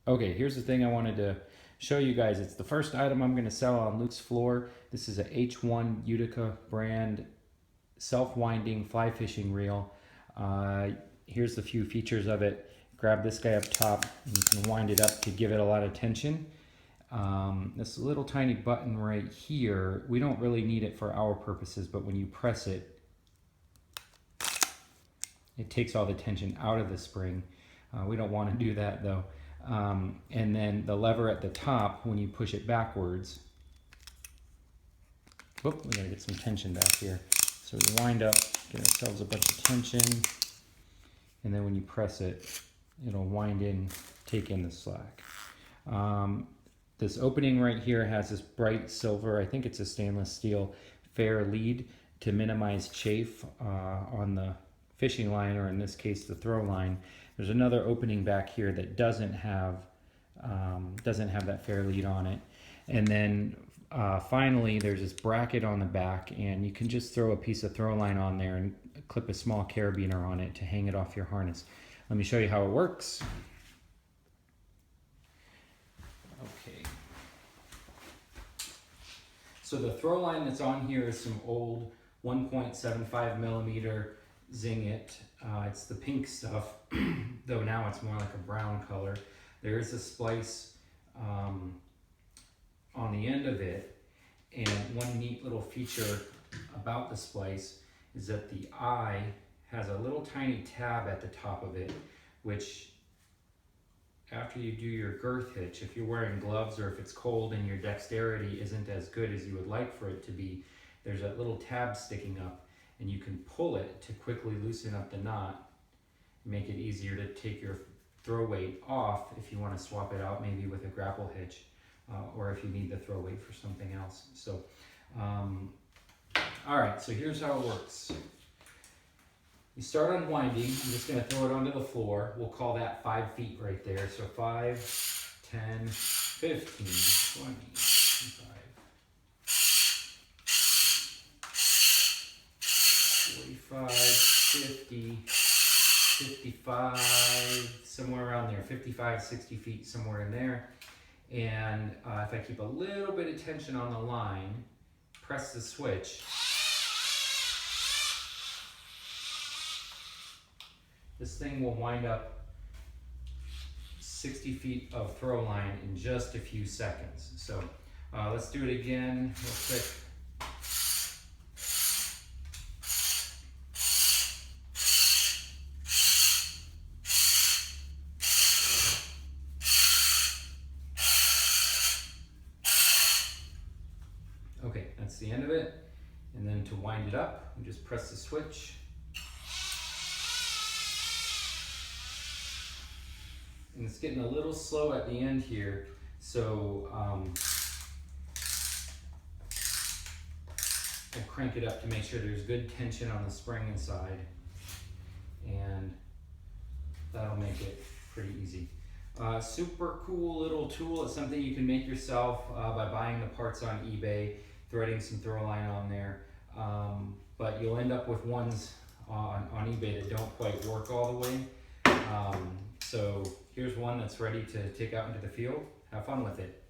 Okay, here's the thing I wanted to show you guys. It's the first item I'm going to sell on Luke's floor. This is a H1 Utica brand self-winding fly fishing reel. Here's the few features of it. Grab this guy up top and you can wind it up to give it a lot of tension. This little tiny button right here, we don't really need it for our purposes, but when you press it, it takes all the tension out of the spring. We don't want to do that though. And then the lever at the top, when you push it backwards, whoop, we gotta get some tension back here. So we wind up, get ourselves a bunch of tension, and then when you press it, it'll wind in, take in the slack. This opening right here has this bright silver, I think it's a stainless steel fair lead to minimize chafe on the fishing line, or in this case the throw line. There's another opening back here that doesn't have that fair lead on it. And then finally there's this bracket on the back, and you can just throw a piece of throw line on there and clip a small carabiner on it to hang it off your harness. Let me show you how it works. Okay. So the throw line that's on here is some old 1.75 millimeter Zing It. It's the pink stuff, though now it's more like a brown color. There is a splice on the end of it, and one neat little feature about the splice is that the eye has a little tiny tab at the top of it, which after you do your girth hitch, if you're wearing gloves or if it's cold and your dexterity isn't as good as you would like for it to be, there's that little tab sticking up, and you can pull it to quickly loosen up the knot, make it easier to take your throw weight off if you want to swap it out maybe with a grapple hitch, or if you need the throw weight for something else. So, all right, so here's how it works. You start unwinding. I'm just going to throw it onto the floor. We'll call that 5 feet right there. So 5, 10, 15, 20, 25. 45, 50, 55, somewhere around there, 55, 60 feet, somewhere in there. And if I keep a little bit of tension on the line, press the switch, this thing will wind up 60 feet of throw line in just a few seconds. So let's do it again real quick. Okay, that's the end of it. And then to wind it up, we just press the switch. And it's getting a little slow at the end here, so I'll crank it up to make sure there's good tension on the spring inside, and that'll make it pretty easy. Super cool little tool. It's something you can make yourself by buying the parts on eBay, threading some throw line on there, but you'll end up with ones on eBay that don't quite work all the way. So here's one that's ready to take out into the field. Have fun with it.